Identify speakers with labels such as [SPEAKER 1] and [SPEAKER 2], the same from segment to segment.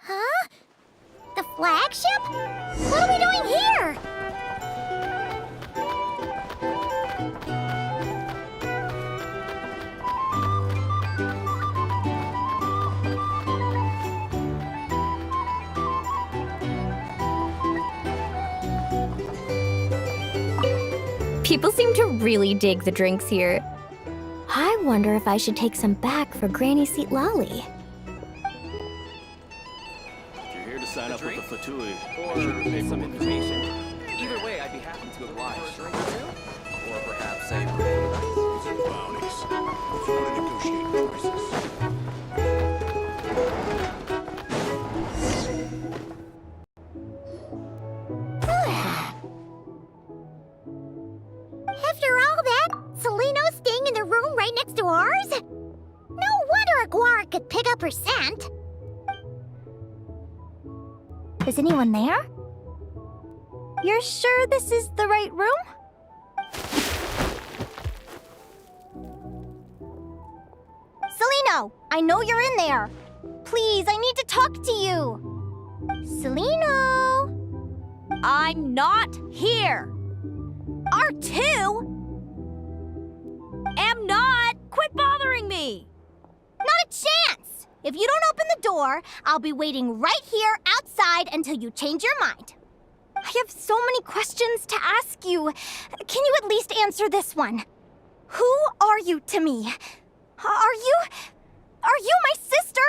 [SPEAKER 1] Huh? The flagship? What are we doing here?
[SPEAKER 2] People seem to really dig the drinks here. I wonder if I should take some back for Granny Seat Lolly.
[SPEAKER 3] If you're here to sign up with the Fatui,
[SPEAKER 4] Or some invitation. Either way, I'd be happy to oblige. Or perhaps a
[SPEAKER 3] bounties. If you want to negotiate prices.
[SPEAKER 1] After all that, celaeno staying in the room right next to ours? No wonder a guar could pick up her scent. Is anyone there? You're sure this is the right room? Celaeno, I know you're in there. Please, I need to talk to you. Celaeno! I'm not here. R2? Am not. Quit bothering me. Not a chance. If you don't open the door, I'll be waiting right here outside until you change your mind. I have so many questions to ask you. Can you at least answer this one? Who are you to me? Are you my sister?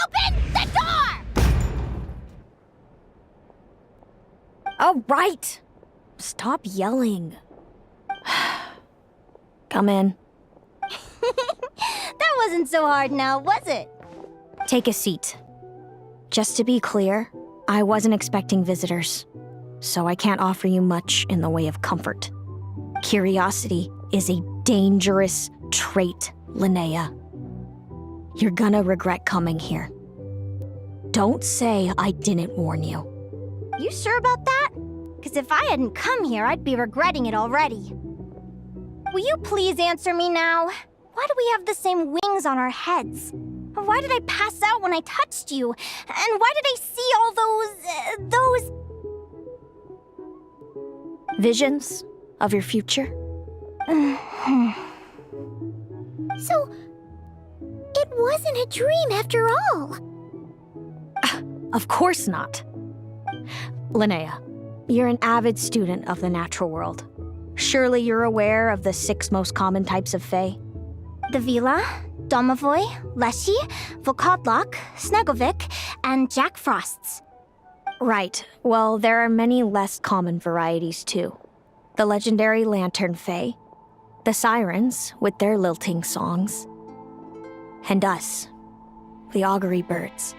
[SPEAKER 1] Open the door!
[SPEAKER 2] All right. Stop yelling. Come in.
[SPEAKER 1] That wasn't so hard now, was it?
[SPEAKER 2] Take a seat. Just to be clear, I wasn't expecting visitors, so I can't offer you much in the way of comfort. Curiosity is a dangerous trait, Linnea. You're gonna regret coming here. Don't say I didn't warn you.
[SPEAKER 1] You sure about that? Because if I hadn't come here, I'd be regretting it already. Will you please answer me now? Why do we have the same wings on our heads? Why did I pass out when I touched you? And why did I see all those...
[SPEAKER 2] Visions of your future?
[SPEAKER 1] So, it wasn't a dream after all.
[SPEAKER 2] Of course not. Linnea, you're an avid student of the natural world. Surely you're aware of the 6 most common types of fae?
[SPEAKER 1] The Vila, Domovoy, Leshy, Volkodlok, Snegovic, and Jack Frosts.
[SPEAKER 2] Right. Well, there are many less common varieties too. The legendary lantern fae, the sirens with their lilting songs, and us, the augury birds.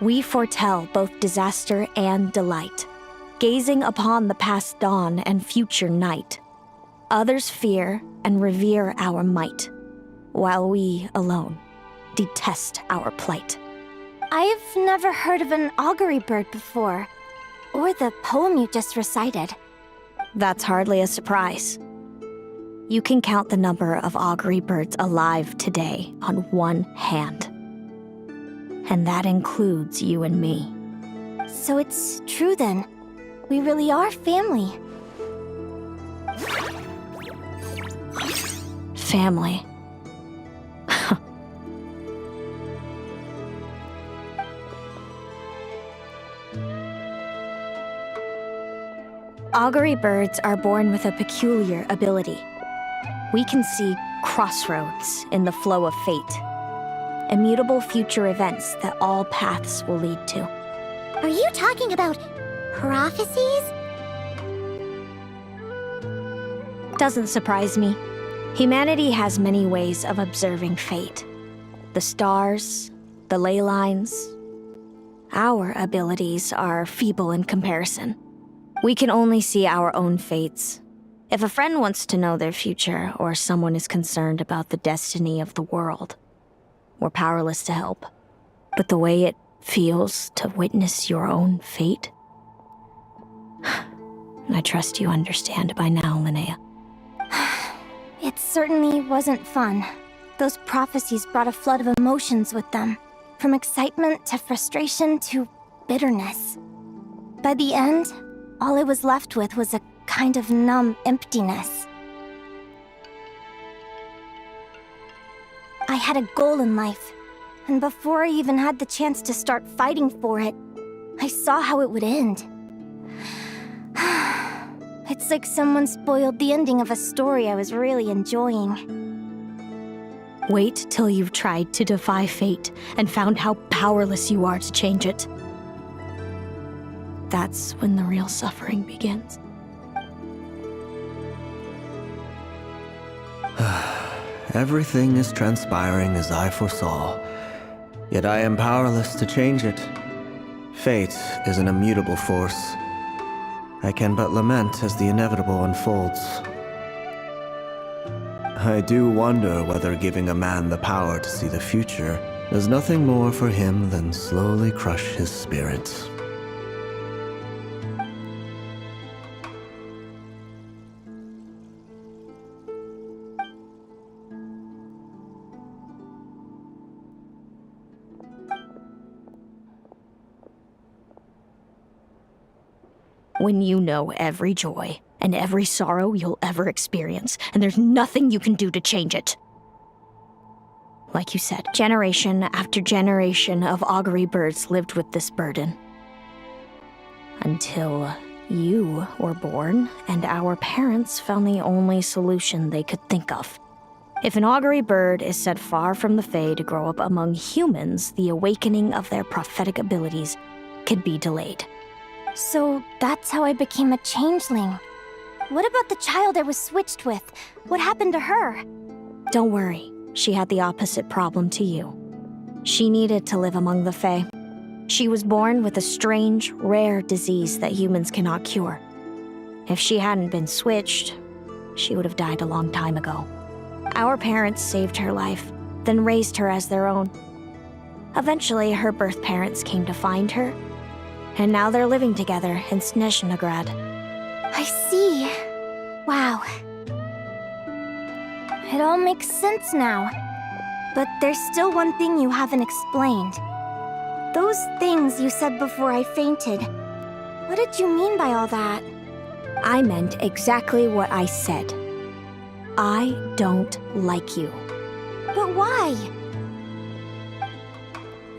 [SPEAKER 2] We foretell both disaster and delight, gazing upon the past dawn and future night. Others fear and revere our might, while we alone detest our plight.
[SPEAKER 1] I've never heard of an augury bird before, or the poem you just recited.
[SPEAKER 2] That's hardly a surprise. You can count the number of augury birds alive today on one hand. And that includes you and me.
[SPEAKER 1] So it's true then. We really are family.
[SPEAKER 2] Family. Augury birds are born with a peculiar ability. We can see crossroads in the flow of fate, immutable future events that all paths will lead to.
[SPEAKER 1] Are you talking about prophecies?
[SPEAKER 2] Doesn't surprise me. Humanity has many ways of observing fate. The stars, the ley lines. Our abilities are feeble in comparison. We can only see our own fates. If a friend wants to know their future, or someone is concerned about the destiny of the world, we're powerless to help. But the way it feels to witness your own fate, I trust you understand by now, Linnea.
[SPEAKER 1] It certainly wasn't fun. Those prophecies brought a flood of emotions with them, from excitement to frustration to bitterness. By the end, all I was left with was a kind of numb emptiness. I had a goal in life, and before I even had the chance to start fighting for it, I saw how it would end. It's like someone spoiled the ending of a story I was really enjoying.
[SPEAKER 2] Wait till you've tried to defy fate and found how powerless you are to change it. That's when the real suffering begins.
[SPEAKER 5] Everything is transpiring as I foresaw, yet I am powerless to change it. Fate is an immutable force. I can but lament as the inevitable unfolds. I do wonder whether giving a man the power to see the future does nothing more for him than slowly crush his spirit.
[SPEAKER 2] When you know every joy and every sorrow you'll ever experience, and there's nothing you can do to change it. Like you said, generation after generation of augury birds lived with this burden. Until you were born, and our parents found the only solution they could think of. If an augury bird is set far from the Fae to grow up among humans, the awakening of their prophetic abilities could be delayed.
[SPEAKER 1] So that's how I became a changeling. What about the child I was switched with? What happened to her?
[SPEAKER 2] Don't worry, she had the opposite problem to you. She needed to live among the Fae. She was born with a strange, rare disease that humans cannot cure. If she hadn't been switched, she would have died a long time ago. Our parents saved her life, then raised her as their own. Eventually, her birth parents came to find her, and now they're living together in Snezhnegrad.
[SPEAKER 1] I see. Wow. It all makes sense now. But there's still one thing you haven't explained. Those things you said before I fainted. What did you mean by all that?
[SPEAKER 2] I meant exactly what I said. I don't like you.
[SPEAKER 1] But why?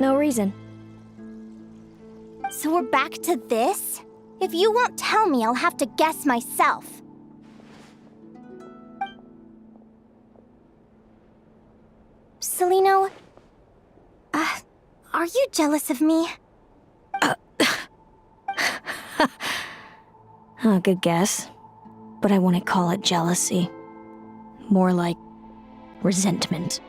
[SPEAKER 2] No reason.
[SPEAKER 1] So we're back to this? If you won't tell me, I'll have to guess myself. Celaeno, are you jealous of me?
[SPEAKER 2] Good guess. But I wouldn't call it jealousy. More like resentment.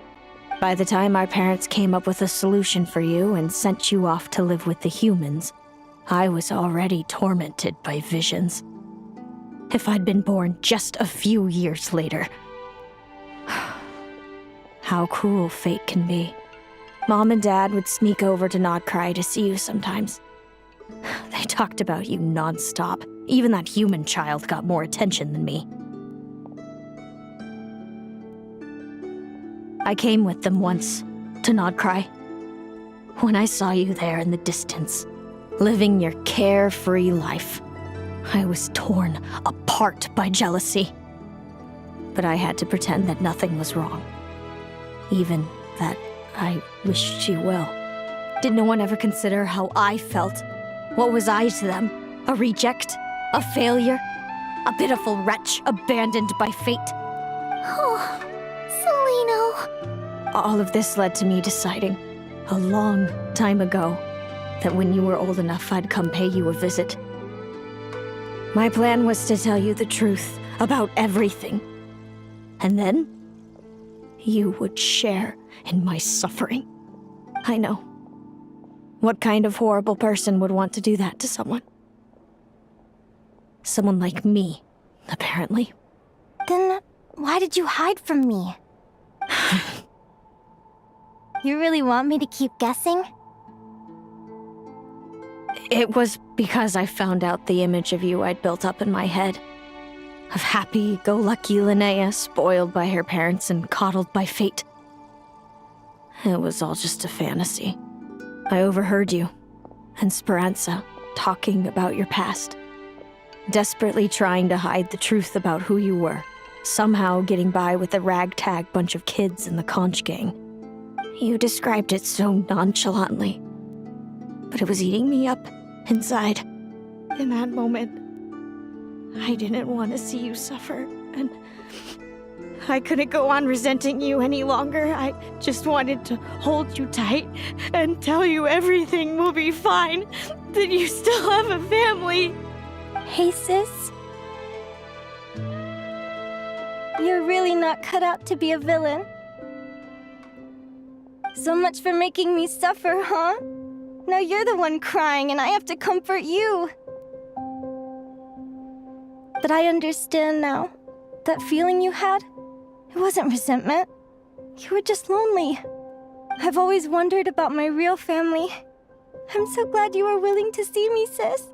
[SPEAKER 2] By the time our parents came up with a solution for you and sent you off to live with the humans, I was already tormented by visions. If I'd been born just a few years later. How cruel fate can be. Mom and Dad would sneak over to Nod-Krai to see you sometimes. They talked about you non-stop. Even that human child got more attention than me. I came with them once, to Nod-Krai. When I saw you there in the distance, living your carefree life, I was torn apart by jealousy. But I had to pretend that nothing was wrong. Even that I wished you well. Did no one ever consider how I felt? What was I to them? A reject? A failure? A pitiful wretch abandoned by fate?
[SPEAKER 1] Oh, Celaeno.
[SPEAKER 2] All of this led to me deciding, a long time ago, that when you were old enough, I'd come pay you a visit. My plan was to tell you the truth about everything. And then, you would share in my suffering. I know. What kind of horrible person would want to do that to someone? Someone like me, apparently.
[SPEAKER 1] Then why did you hide from me? You really want me to keep guessing?
[SPEAKER 2] It was because I found out the image of you I'd built up in my head. Of happy-go-lucky Linnea, spoiled by her parents and coddled by fate. It was all just a fantasy. I overheard you and Speranza talking about your past. Desperately trying to hide the truth about who you were. Somehow getting by with a ragtag bunch of kids in the conch gang. You described it so nonchalantly. But it was eating me up inside. In that moment, I didn't want to see you suffer, and I couldn't go on resenting you any longer. I just wanted to hold you tight and tell you everything will be fine, that you still have a family.
[SPEAKER 1] Hey, sis. You're really not cut out to be a villain. So much for making me suffer, huh? Now you're the one crying and I have to comfort you. But I understand now. That feeling you had, it wasn't resentment. You were just lonely. I've always wondered about my real family. I'm so glad you were willing to see me, sis.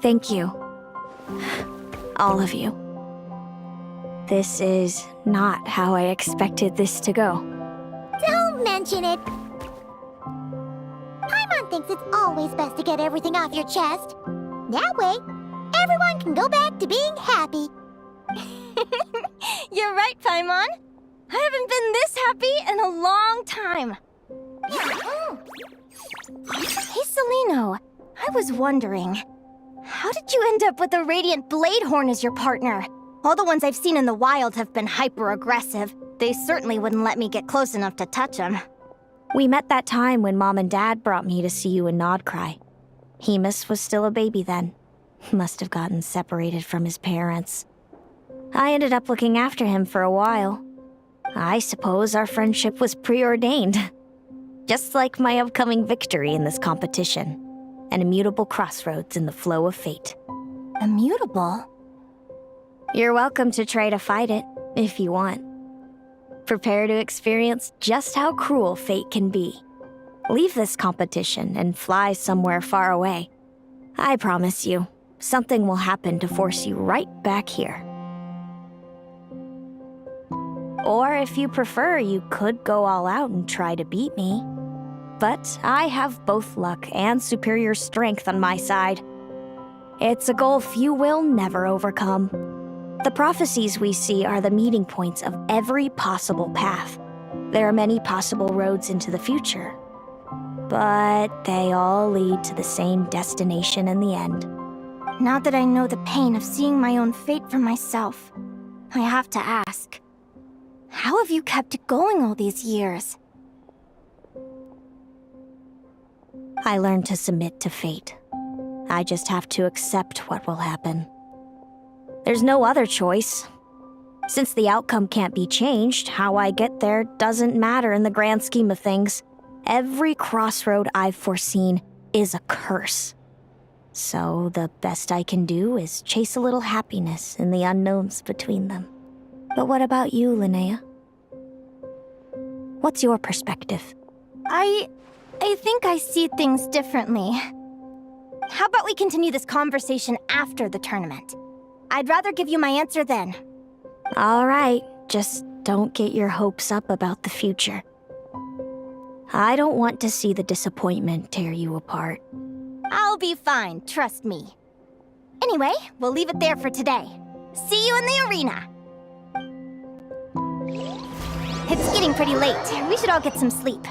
[SPEAKER 2] Thank you. All of you. This is not how I expected this to go.
[SPEAKER 6] Don't mention it. Paimon thinks it's always best to get everything off your chest. That way, everyone can go back to being happy.
[SPEAKER 1] You're right, Paimon. I haven't been this happy in a long time. Hey, Celaeno. I was wondering, how did you end up with a Radiant Bladehorn as your partner? All the ones I've seen in the wild have been hyper-aggressive. They certainly wouldn't let me get close enough to touch them.
[SPEAKER 2] We met that time when Mom and Dad brought me to see you in Nod-Krai. Hemus was still a baby then. Must have gotten separated from his parents. I ended up looking after him for a while. I suppose our friendship was preordained. Just like my upcoming victory in this competition. An immutable crossroads in the flow of fate.
[SPEAKER 1] Immutable?
[SPEAKER 2] You're welcome to try to fight it, if you want. Prepare to experience just how cruel fate can be. Leave this competition and fly somewhere far away. I promise you, something will happen to force you right back here. Or if you prefer, you could go all out and try to beat me. But I have both luck and superior strength on my side. It's a goal few will never overcome. The prophecies we see are the meeting points of every possible path. There are many possible roads into the future. But they all lead to the same destination in the end.
[SPEAKER 1] Now that I know the pain of seeing my own fate for myself, I have to ask, how have you kept it going all these years?
[SPEAKER 2] I learned to submit to fate. I just have to accept what will happen. There's no other choice. Since the outcome can't be changed, how I get there doesn't matter in the grand scheme of things. Every crossroad I've foreseen is a curse. So the best I can do is chase a little happiness in the unknowns between them. But what about you, Linnea? What's your perspective?
[SPEAKER 1] I think I see things differently. How about we continue this conversation after the tournament? I'd rather give you my answer then.
[SPEAKER 2] All right, just don't get your hopes up about the future. I don't want to see the disappointment tear you apart.
[SPEAKER 1] I'll be fine, trust me. Anyway, we'll leave it there for today. See you in the arena! It's getting pretty late. We should all get some sleep.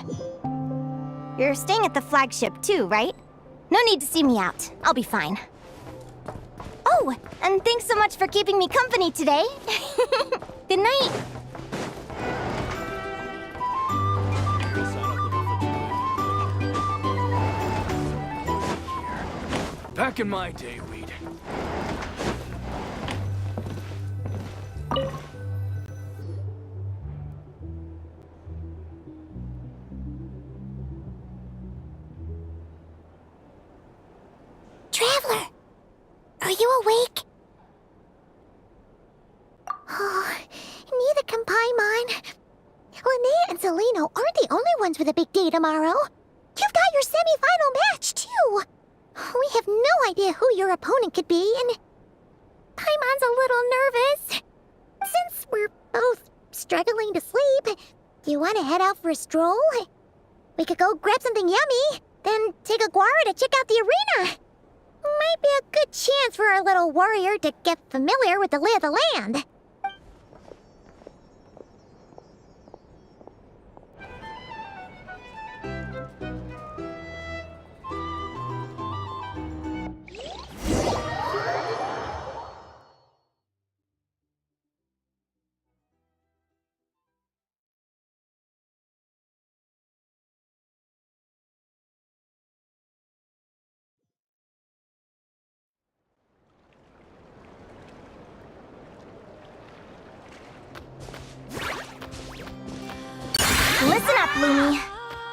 [SPEAKER 1] You're staying at the flagship too, right? No need to see me out. I'll be fine. Oh, and thanks so much for keeping me company today. Good night.
[SPEAKER 4] Back in my day, we'd...
[SPEAKER 6] Traveler, are you awake? Oh, ones for the big day tomorrow. You've got your semi-final match, too. We have no idea who your opponent could be, and Paimon's a little nervous. Since we're both struggling to sleep, do you want to head out for a stroll? We could go grab something yummy, then take a guara to check out the arena. Might be a good chance for our little warrior to get familiar with the lay of the land.
[SPEAKER 1] Listen up, Lumi.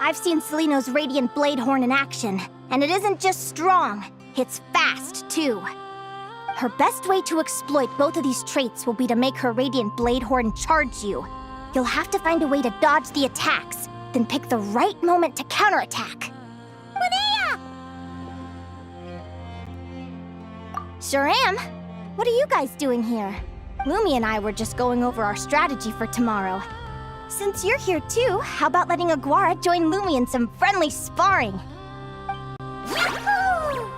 [SPEAKER 1] I've seen Celaeno's Radiant Blade Horn in action, and it isn't just strong, it's fast, too. Her best way to exploit both of these traits will be to make her Radiant Blade Horn charge you. You'll have to find a way to dodge the attacks, then pick the right moment to counterattack.
[SPEAKER 6] Linnea!
[SPEAKER 1] Sure am. What are you guys doing here? Lumi and I were just going over our strategy for tomorrow. Since you're here too, how about letting Aguara join Lumi in some friendly sparring?
[SPEAKER 6] Yahoo!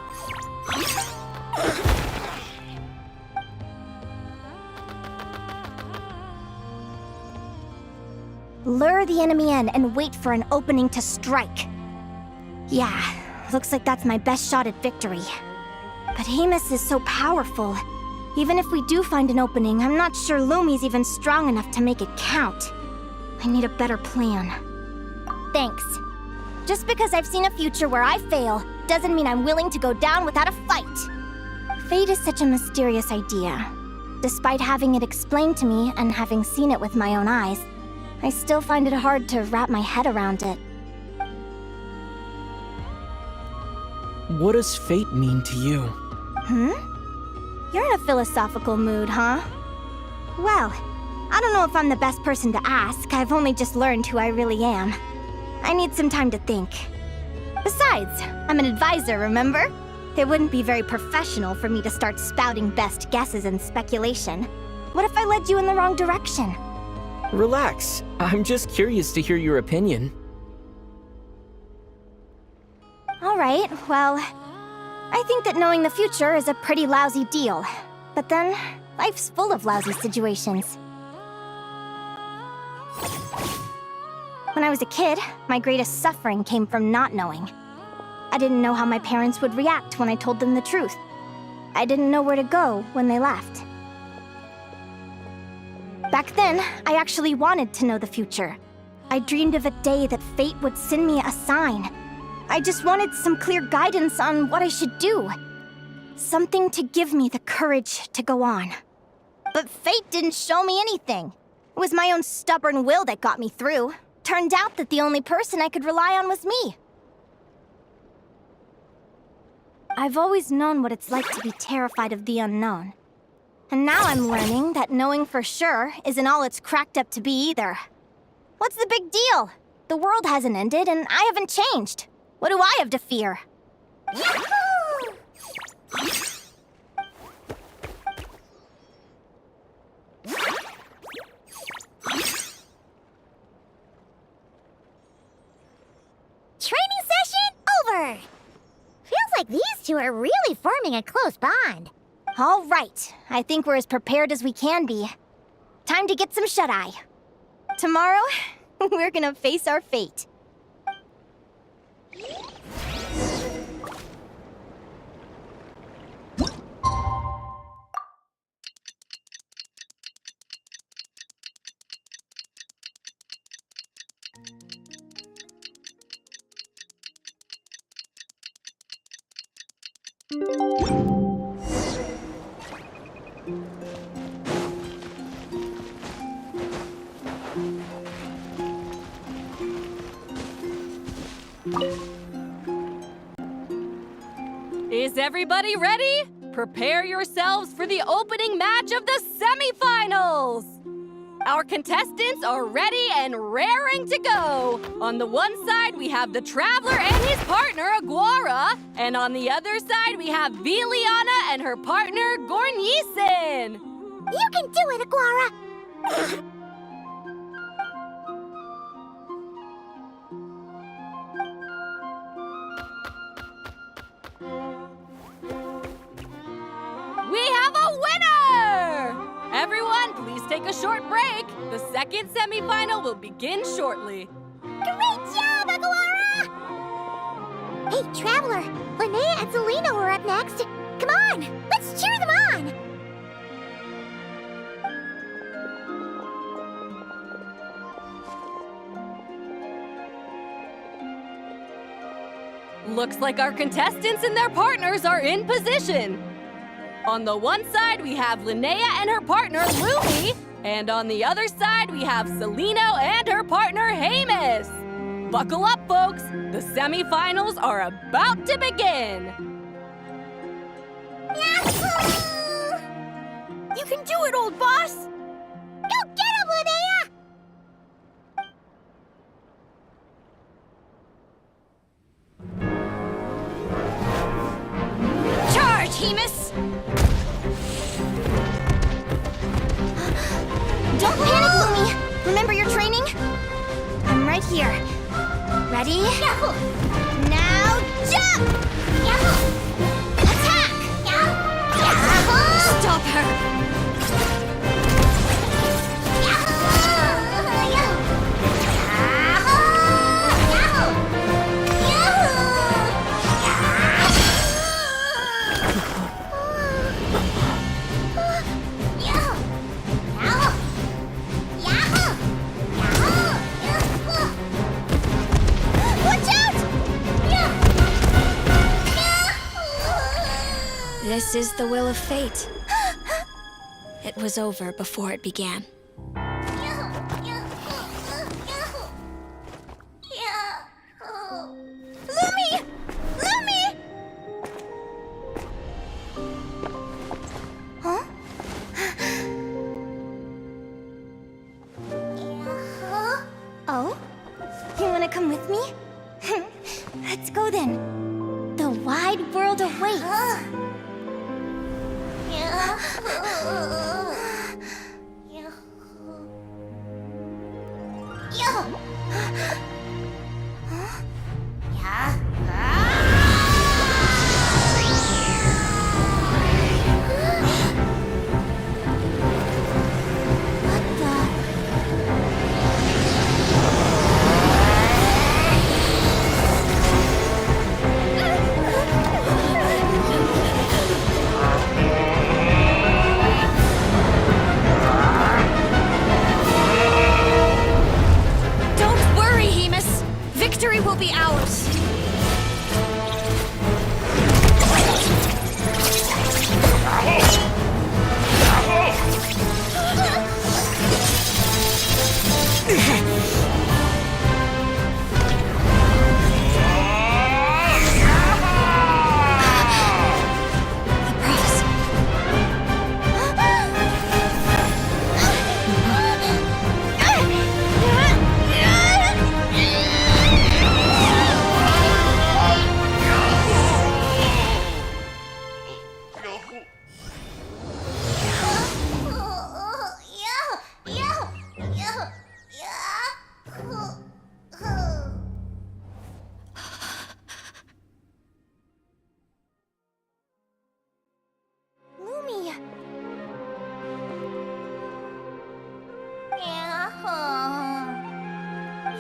[SPEAKER 1] Lure the enemy in and wait for an opening to strike. Yeah, looks like that's my best shot at victory. But Amos is so powerful. Even if we do find an opening, I'm not sure Lumi's even strong enough to make it count. I need a better plan. Thanks. Just because I've seen a future where I fail, doesn't mean I'm willing to go down without a fight. Fate is such a mysterious idea. Despite having it explained to me and having seen it with my own eyes, I still find it hard to wrap my head around it.
[SPEAKER 7] What does fate mean to you?
[SPEAKER 1] You're in a philosophical mood, huh? Well, I don't know if I'm the best person to ask. I've only just learned who I really am. I need some time to think. Besides, I'm an advisor, remember? It wouldn't be very professional for me to start spouting best guesses and speculation. What if I led you in the wrong direction?
[SPEAKER 7] Relax. I'm just curious to hear your opinion.
[SPEAKER 1] All right, well, I think that knowing the future is a pretty lousy deal. But then, life's full of lousy situations. When I was a kid, my greatest suffering came from not knowing. I didn't know how my parents would react when I told them the truth. I didn't know where to go when they left. Back then, I actually wanted to know the future. I dreamed of a day that fate would send me a sign. I just wanted some clear guidance on what I should do. Something to give me the courage to go on. But fate didn't show me anything. It was my own stubborn will that got me through. Turned out that the only person I could rely on was me. I've always known what it's like to be terrified of the unknown. And now I'm learning that knowing for sure isn't all it's cracked up to be either. What's the big deal? The world hasn't ended and I haven't changed. What do I have to fear?
[SPEAKER 6] Yahoo! Training session over! Feels like these two are really forming a close bond.
[SPEAKER 1] All right, I think we're as prepared as we can be. Time to get some shut-eye. Tomorrow, we're gonna face our fate.
[SPEAKER 8] Is everybody ready? Prepare yourselves for the opening match of the semifinals! Our contestants are ready and raring to go. On the one side, we have the Traveler and his partner, Aguara. And on the other side, we have Viliana and her partner, Gornisen.
[SPEAKER 6] You can do it, Aguara!
[SPEAKER 8] We have a winner! Everyone, please take a short break. The second semifinal will begin shortly.
[SPEAKER 6] Great job, Aguara! Hey, Traveler, Linnea and celaeno are up next. Come on, let's cheer them on!
[SPEAKER 8] Looks like our contestants and their partners are in position. On the one side, we have Linnea and her partner, Lumi. And on the other side, we have celaeno and her partner, Hamus. Buckle up, folks. The semifinals are about to begin.
[SPEAKER 6] Yahoo!
[SPEAKER 1] You can do it, old boss!
[SPEAKER 6] Go get him, Linnea!
[SPEAKER 1] Charge, Hamus! Don't panic, Lumi! Remember your training? I'm right here. Ready?
[SPEAKER 6] Yahoo!
[SPEAKER 1] Now jump!
[SPEAKER 6] Yahoo!
[SPEAKER 1] Attack!
[SPEAKER 6] Yahoo!
[SPEAKER 1] Stop her!
[SPEAKER 6] Yahoo! Yahoo!
[SPEAKER 1] Watch out!
[SPEAKER 2] This is the will of fate. It was over before it began.
[SPEAKER 1] Lumi! Lumi! Huh? Oh? You wanna come with me? Let's go then. The wide world awaits. What the?
[SPEAKER 2] Don't worry, Hamus. Victory will be ours. The pros.
[SPEAKER 1] Lumi!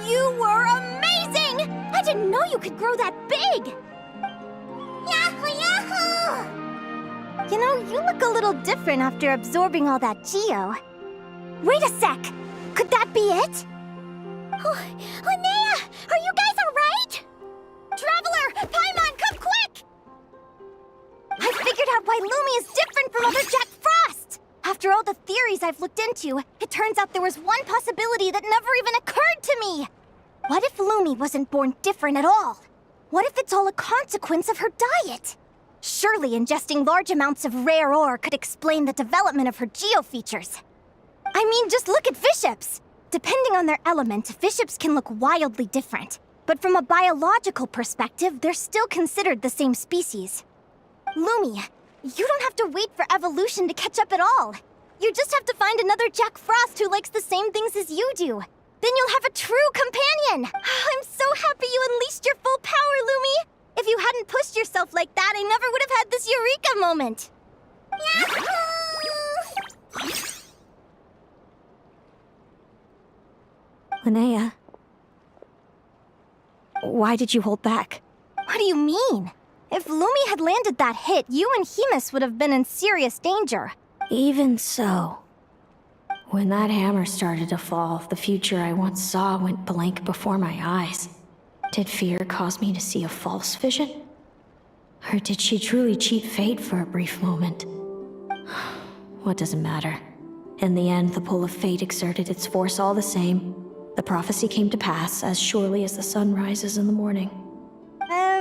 [SPEAKER 1] You were amazing! I didn't know you could grow that big! You know, you look a little different after absorbing all that geo. Wait a sec! Could that be it?
[SPEAKER 6] Linnea, are you guys alright?
[SPEAKER 1] Traveler! Paimon, come quick! I figured out why Lumi is different from other Jack Frost! After all the theories I've looked into, it turns out there was one possibility that never even occurred to me! What if Lumi wasn't born different at all? What if it's all a consequence of her diet? Surely ingesting large amounts of rare ore could explain the development of her geo features. I mean, just look at fiships. Depending on their element, fiships can look wildly different. But from a biological perspective, they're still considered the same species. Lumi, you don't have to wait for evolution to catch up at all. You just have to find another Jack Frost who likes the same things as you do. Then you'll have a true companion! I'm so happy you unleashed your full power, Lumi! If you hadn't pushed yourself like that, I never would have had this eureka moment!
[SPEAKER 2] Linnea, why did you hold back?
[SPEAKER 1] What do you mean? If Lumi had landed that hit, you and Hemus would have been in serious danger.
[SPEAKER 2] Even so, when that hammer started to fall, the future I once saw went blank before my eyes. Did fear cause me to see a false vision? Or did she truly cheat fate for a brief moment? What does it matter? In the end, the pull of fate exerted its force all the same. The prophecy came to pass as surely as the sun rises in the morning.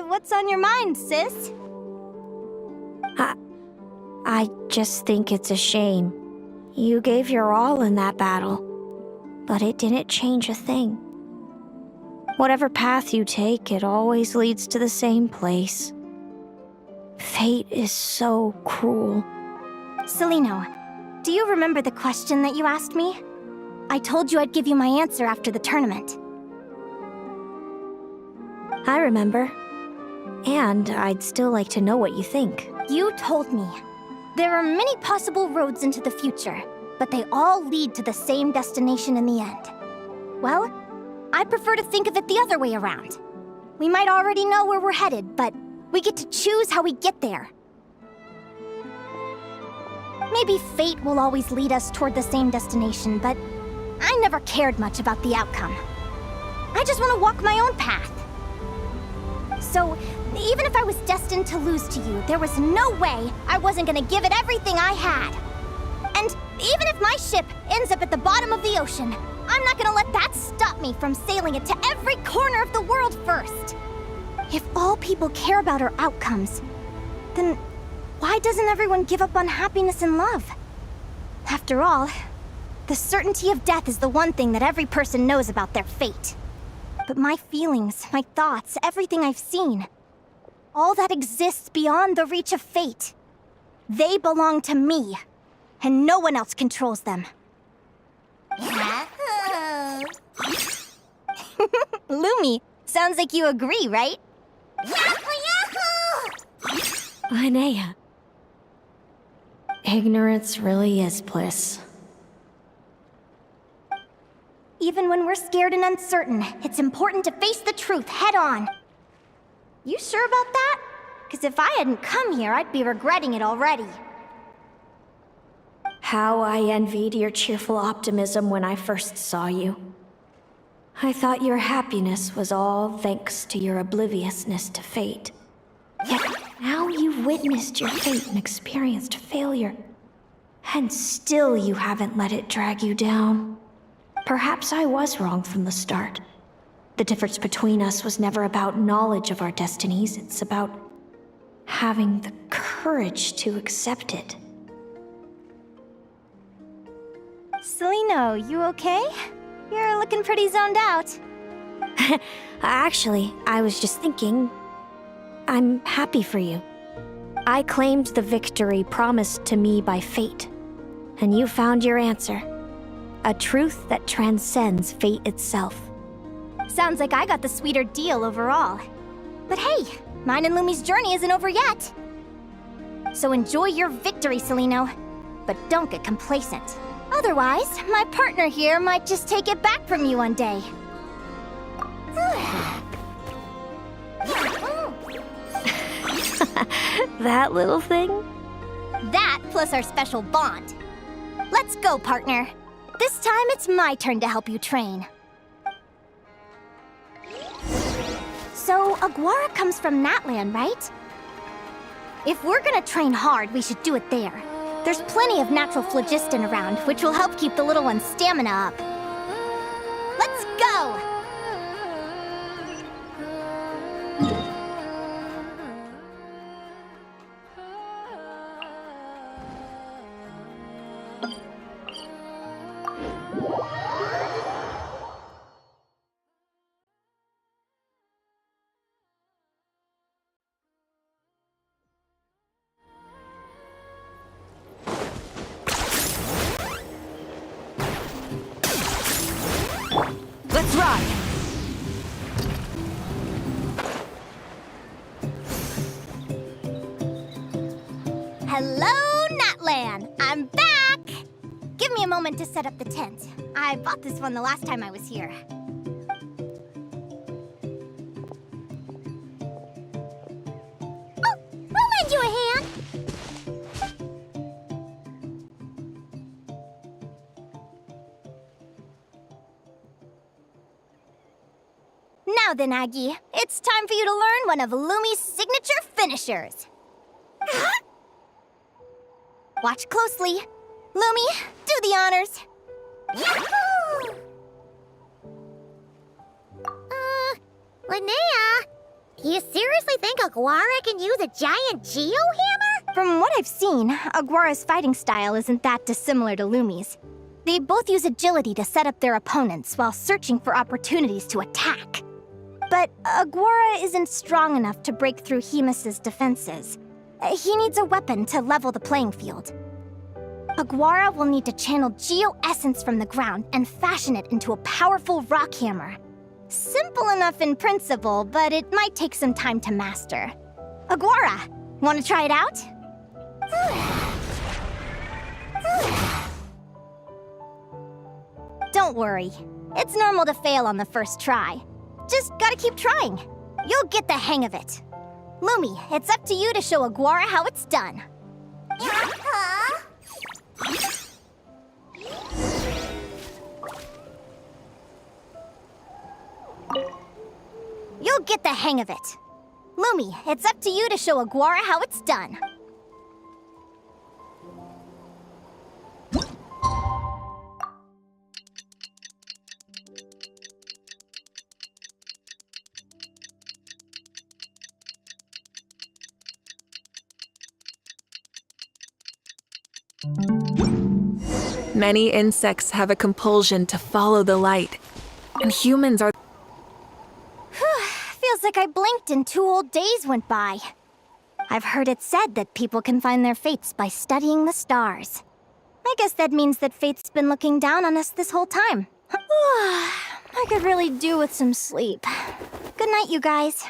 [SPEAKER 1] What's on your mind, sis?
[SPEAKER 2] I just think it's a shame. You gave your all in that battle, but it didn't change a thing. Whatever path you take, it always leads to the same place. Fate is so cruel.
[SPEAKER 1] Celaeno, do you remember the question that you asked me? I told you I'd give you my answer after the tournament.
[SPEAKER 2] I remember. And I'd still like to know what you think.
[SPEAKER 1] You told me. There are many possible roads into the future, but they all lead to the same destination in the end. Well, I prefer to think of it the other way around. We might already know where we're headed, but we get to choose how we get there. Maybe fate will always lead us toward the same destination, but I never cared much about the outcome. I just want to walk my own path. So, even if I was destined to lose to you, there was no way I wasn't gonna give it everything I had. And even if my ship ends up at the bottom of the ocean, I'm not gonna let that stop me from sailing it to every corner of the world first. If all people care about are outcomes, then why doesn't everyone give up on happiness and love? After all, the certainty of death is the one thing that every person knows about their fate. But my feelings, my thoughts, everything I've seen, all that exists beyond the reach of fate. They belong to me, and no one else controls them. Lumi, sounds like you agree, right?
[SPEAKER 2] Linnea. Ignorance really is bliss.
[SPEAKER 1] Even when we're scared and uncertain, it's important to face the truth head on. You sure about that? Because if I hadn't come here, I'd be regretting it already.
[SPEAKER 2] How I envied your cheerful optimism when I first saw you. I thought your happiness was all thanks to your obliviousness to fate. Yet now you've witnessed your fate and experienced failure. And still you haven't let it drag you down. Perhaps I was wrong from the start. The difference between us was never about knowledge of our destinies, it's about having the courage to accept it.
[SPEAKER 1] Celaeno, you okay? You're looking pretty zoned out.
[SPEAKER 2] Actually, I was just thinking, I'm happy for you. I claimed the victory promised to me by fate, and you found your answer. A truth that transcends fate itself.
[SPEAKER 1] Sounds like I got the sweeter deal overall. But hey, mine and Lumi's journey isn't over yet. So enjoy your victory, Celaeno. But don't get complacent. Otherwise, my partner here might just take it back from you one day.
[SPEAKER 2] That little thing?
[SPEAKER 1] That plus our special bond. Let's go, partner. This time it's my turn to help you train. So, Aguara comes from Natland, right? If we're gonna train hard, we should do it there. There's plenty of natural phlogiston around, which will help keep the little one's stamina up. Let's go! Hello, Natlan! I'm back! Give me a moment to set up the tent. I bought this one the last time I was here.
[SPEAKER 6] Oh, we'll lend you a hand.
[SPEAKER 1] Now then, Aggie, it's time for you to learn one of Lumi's signature finishers. Watch closely. Lumi, do the honors.
[SPEAKER 6] Yahoo! Linnea, do you seriously think Aguara can use a giant geo-hammer?
[SPEAKER 1] From what I've seen, Aguara's fighting style isn't that dissimilar to Lumi's. They both use agility to set up their opponents while searching for opportunities to attack. But Aguara isn't strong enough to break through Hemus's defenses. He needs a weapon to level the playing field. Aguara will need to channel geo-essence from the ground and fashion it into a powerful rock hammer. Simple enough in principle, but it might take some time to master. Aguara, want to try it out? Don't worry. It's normal to fail on the first try. Just gotta keep trying. You'll get the hang of it. Lumi, it's up to you to show Aguara how it's done. You'll get the hang of it. Lumi, it's up to you to show Aguara how it's done.
[SPEAKER 9] Many insects have a compulsion to follow the light, and humans are...
[SPEAKER 1] Feels like I blinked and 2 whole days went by. I've heard it said that people can find their fates by studying the stars. I guess that means that fate's been looking down on us this whole time. I could really do with some sleep. Good night, you guys.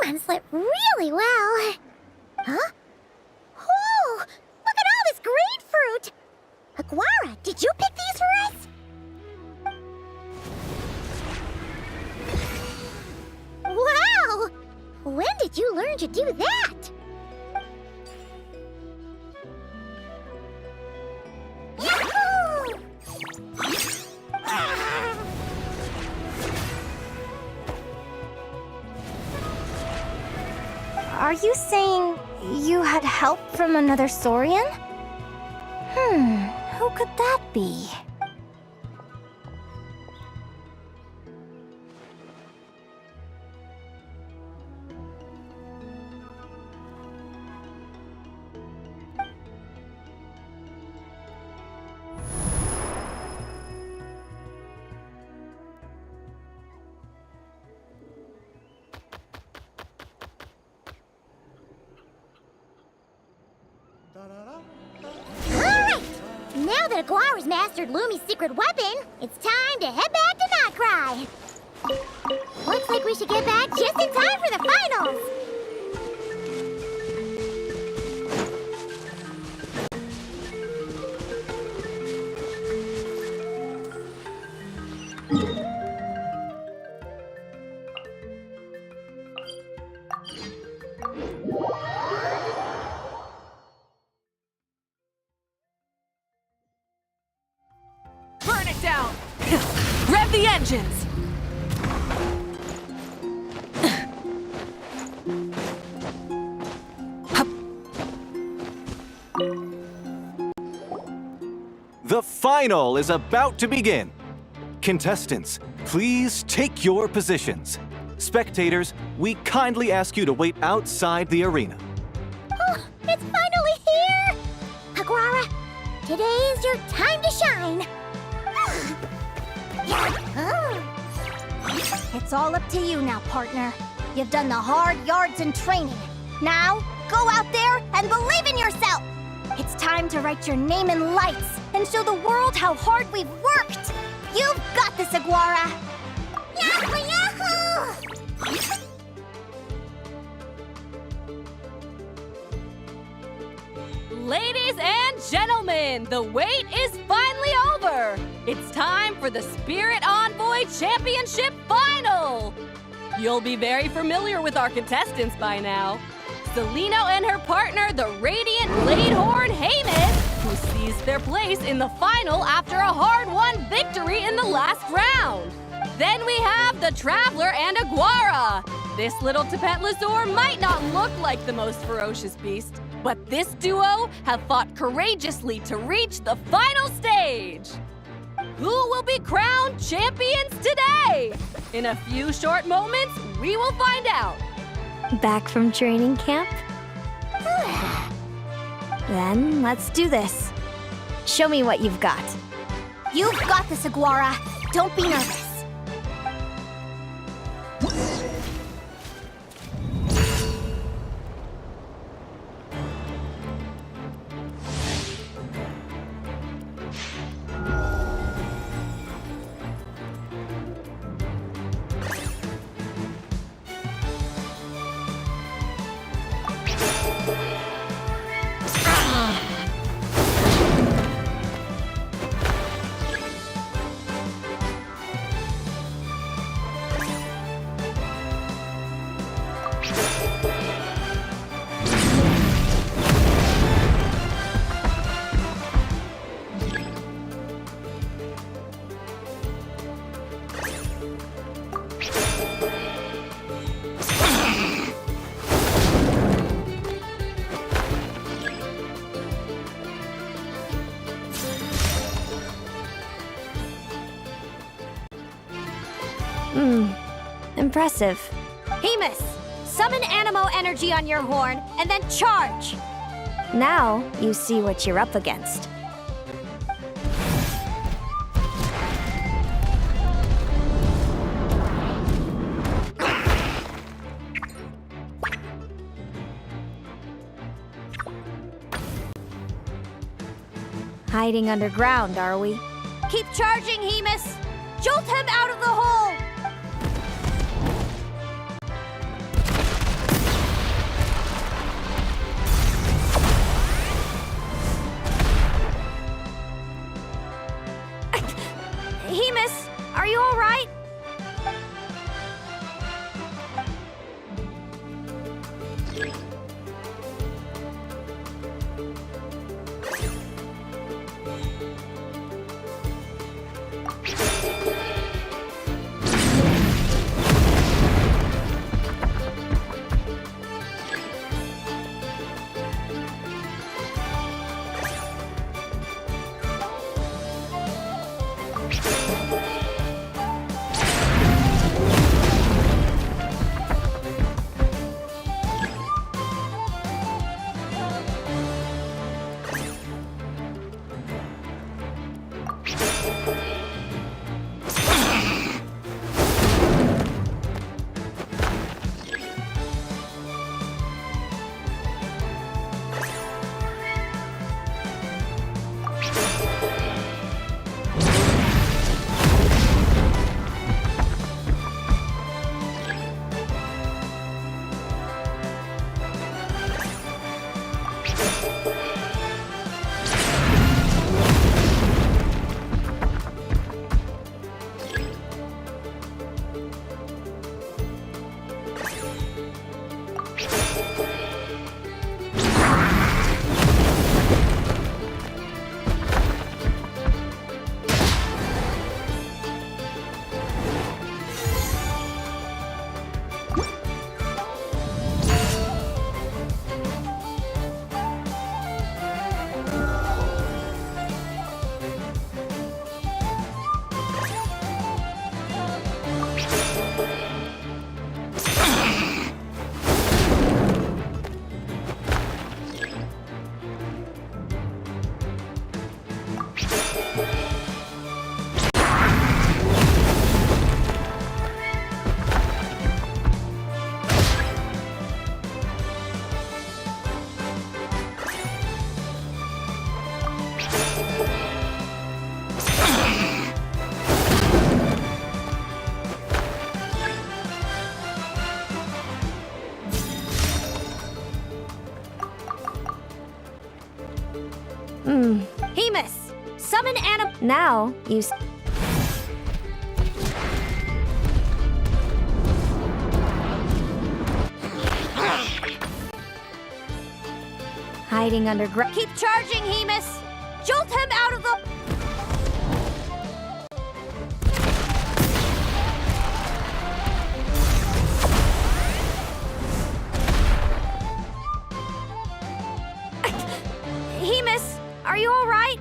[SPEAKER 6] Paimon slept really well. Huh? Whoa! Look at all this grapefruit! Aguara, did you pick these for us? Wow! When did you learn to do that? Yahoo!
[SPEAKER 1] Are you saying you had help from another Saurian? Who could that be?
[SPEAKER 6] Alright! Now that Aguara's mastered Lumi's secret weapon, it's time to head back to Nod-Krai. Looks like we should get back just in time for the finals!
[SPEAKER 8] the engines!
[SPEAKER 10] The final is about to begin. Contestants, please take your positions. Spectators, we kindly ask you to wait outside the arena.
[SPEAKER 6] Oh, it's finally here! Aguara, today's your time to shine.
[SPEAKER 1] It's all up to you now, partner. You've done the hard yards in training. Now, go out there and believe in yourself! It's time to write your name in lights and show the world how hard we've worked! You've got this, Aguara!
[SPEAKER 6] Yahoo, yahoo!
[SPEAKER 8] Ladies and gentlemen, the wait is finally over! It's time for the Spirit Envoy Championship Final! You'll be very familiar with our contestants by now. Celaeno and her partner, the Radiant Bladehorn Haymis, who seized their place in the final after a hard-won victory in the last round. Then we have the Traveler and Aguara. This little Tepetlasaur might not look like the most ferocious beast, but this duo have fought courageously to reach the final stage. Who will be crowned champions today? In a few short moments, we will find out.
[SPEAKER 2] Back from training camp? Then let's do this. Show me what you've got.
[SPEAKER 1] You've got this, Aguara. Don't be nervous.
[SPEAKER 2] Impressive.
[SPEAKER 1] Haymis, summon Animo energy on your horn and then charge!
[SPEAKER 2] Now you see what you're up against. Hiding underground, are we?
[SPEAKER 1] Keep charging, Haymis! Jolt him out of the hole!
[SPEAKER 2] Haymis, are you all right? Now, you hiding underground.
[SPEAKER 1] Keep charging, Hemus! Jolt him out of the...
[SPEAKER 2] Hemus, are you all right?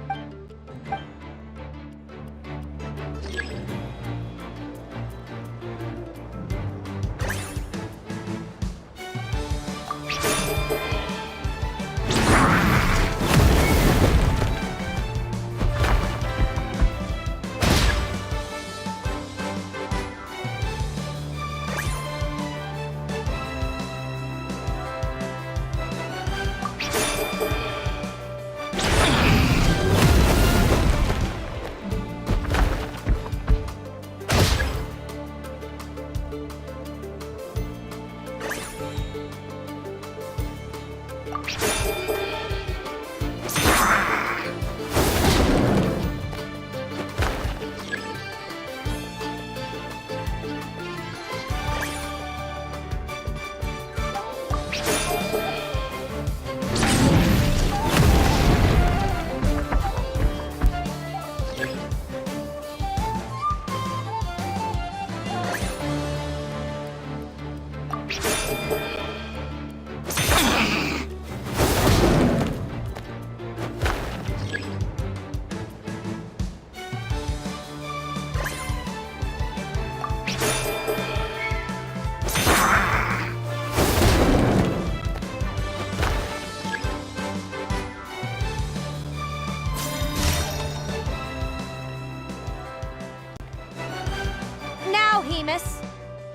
[SPEAKER 1] Hemus.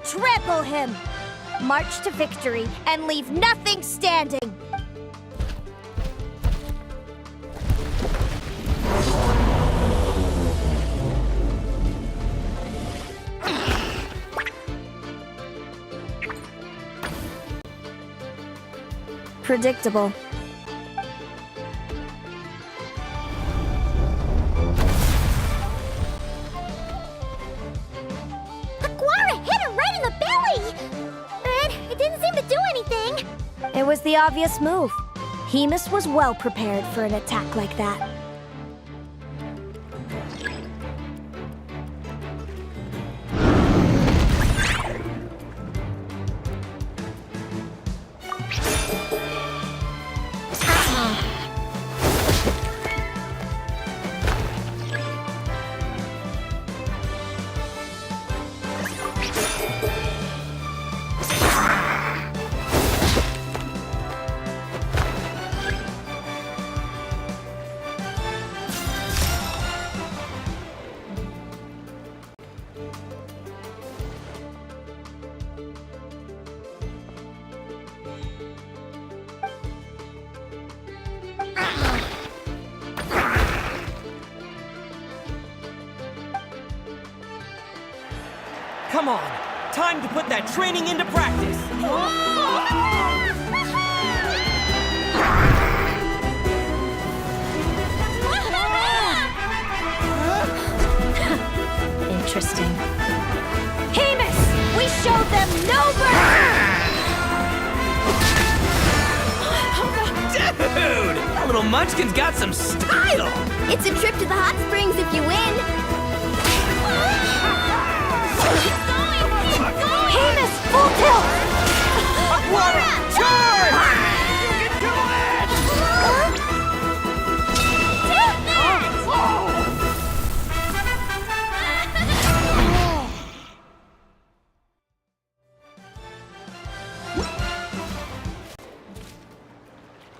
[SPEAKER 1] Trample him! March to victory and leave nothing standing!
[SPEAKER 2] Predictable.
[SPEAKER 1] It was the obvious move. Hemus was well prepared for an attack like that.
[SPEAKER 7] Come on! Time to put that training into practice!
[SPEAKER 2] Interesting.
[SPEAKER 1] Hemus! We showed them no mercy!
[SPEAKER 7] Dude! That little munchkin's got some style!
[SPEAKER 1] It's a trip to the hot springs if you win! Hemus, full tilt!
[SPEAKER 7] Aquara, charge! You can do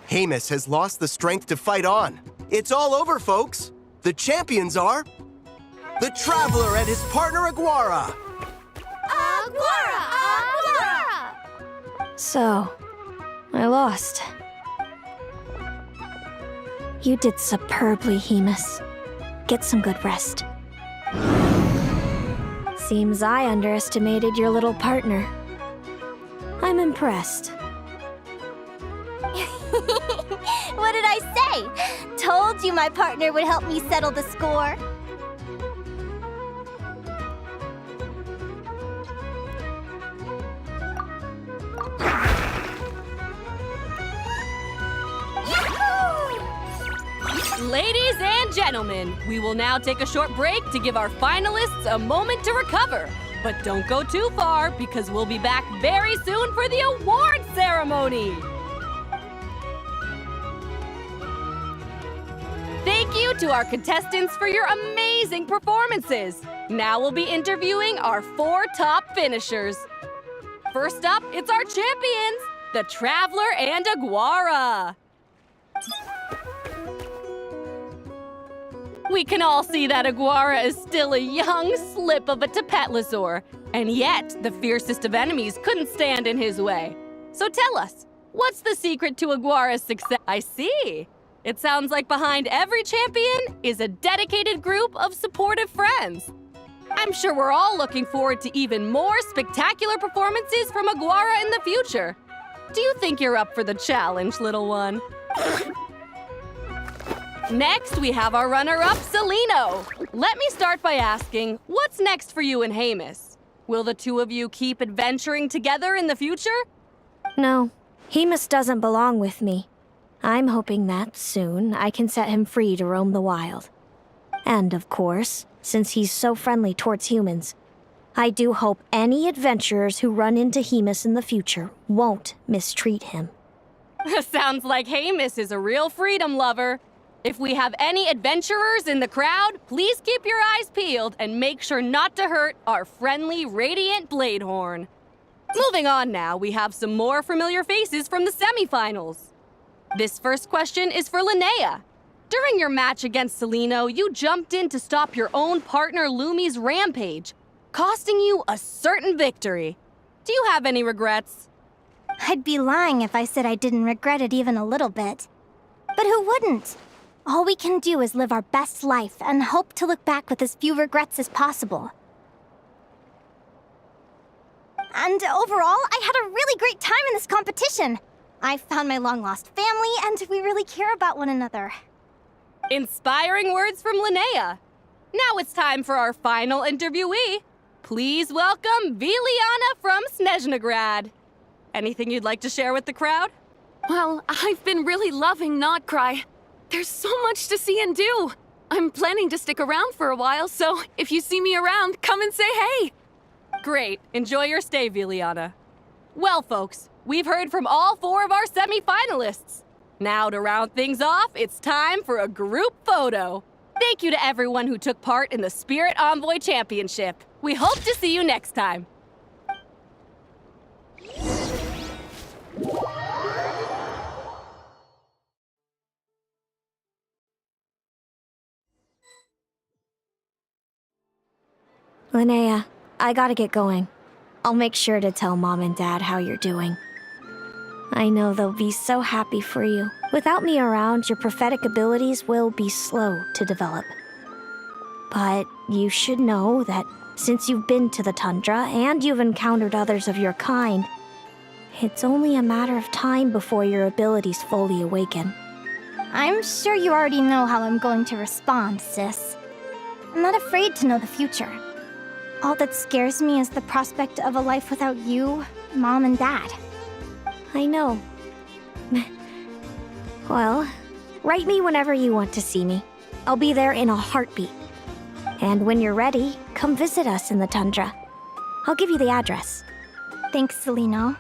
[SPEAKER 11] Hemus has lost the strength to fight on. It's all over, folks. The champions are the Traveler and his partner Aguara.
[SPEAKER 2] So, I lost. You did superbly, Hemus. Get some good rest. Seems I underestimated your little partner. I'm impressed.
[SPEAKER 1] What did I say? Told you my partner would help me settle the score.
[SPEAKER 8] Ladies and gentlemen, we will now take a short break to give our finalists a moment to recover. But don't go too far, because we'll be back very soon for the award ceremony. Thank you to our contestants for your amazing performances. Now we'll be interviewing our 4 top finishers. First up, it's our champions, the Traveler and Aguara. We can all see that Aguara is still a young slip of a Tapetlosaur, and yet the fiercest of enemies couldn't stand in his way. So tell us, what's the secret to Aguara's success? I see. It sounds like behind every champion is a dedicated group of supportive friends. I'm sure we're all looking forward to even more spectacular performances from Aguara in the future. Do you think you're up for the challenge, little one? Next, we have our runner-up, Celaeno. Let me start by asking, what's next for you and Hamus? Will the two of you keep adventuring together in the future?
[SPEAKER 2] No, Hamus doesn't belong with me. I'm hoping that soon I can set him free to roam the wild. And of course, since he's so friendly towards humans, I do hope any adventurers who run into Hamus in the future won't mistreat him.
[SPEAKER 8] Sounds like Hamus is a real freedom lover. If we have any adventurers in the crowd, please keep your eyes peeled and make sure not to hurt our friendly, radiant Bladehorn. Moving on now, we have some more familiar faces from the semifinals. This first question is for Linnea. During your match against Celaeno, you jumped in to stop your own partner Lumi's rampage, costing you a certain victory. Do you have any regrets?
[SPEAKER 1] I'd be lying if I said I didn't regret it even a little bit. But who wouldn't? All we can do is live our best life and hope to look back with as few regrets as possible. And overall, I had a really great time in this competition. I found my long-lost family, and we really care about one another.
[SPEAKER 8] Inspiring words from Linnea. Now it's time for our final interviewee. Please welcome Viliana from Snezhnegrad. Anything you'd like to share with the crowd?
[SPEAKER 9] Well, I've been really loving Nod-Krai. There's so much to see and do. I'm planning to stick around for a while, so if you see me around, come and say hey.
[SPEAKER 8] Great. Enjoy your stay, Viliana. Well, folks, we've heard from all 4 of our semi-finalists. Now, to round things off, it's time for a group photo. Thank you to everyone who took part in the Spirit Envoy Championship. We hope to see you next time.
[SPEAKER 2] Linnea, I gotta get going. I'll make sure to tell Mom and Dad how you're doing. I know they'll be so happy for you. Without me around, your prophetic abilities will be slow to develop. But you should know that since you've been to the tundra and you've encountered others of your kind, it's only a matter of time before your abilities fully awaken.
[SPEAKER 1] I'm sure you already know how I'm going to respond, sis. I'm not afraid to know the future. All that scares me is the prospect of a life without you, Mom, and Dad.
[SPEAKER 2] I know. Well, write me whenever you want to see me. I'll be there in a heartbeat. And when you're ready, come visit us in the tundra. I'll give you the address.
[SPEAKER 1] Thanks, Celaeno.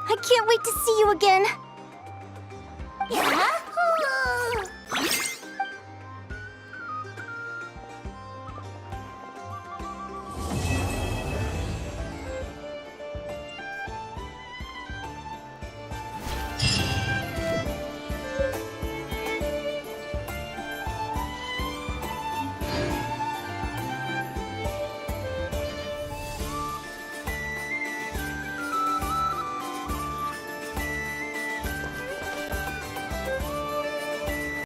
[SPEAKER 1] I can't wait to see you again.
[SPEAKER 6] Yeah?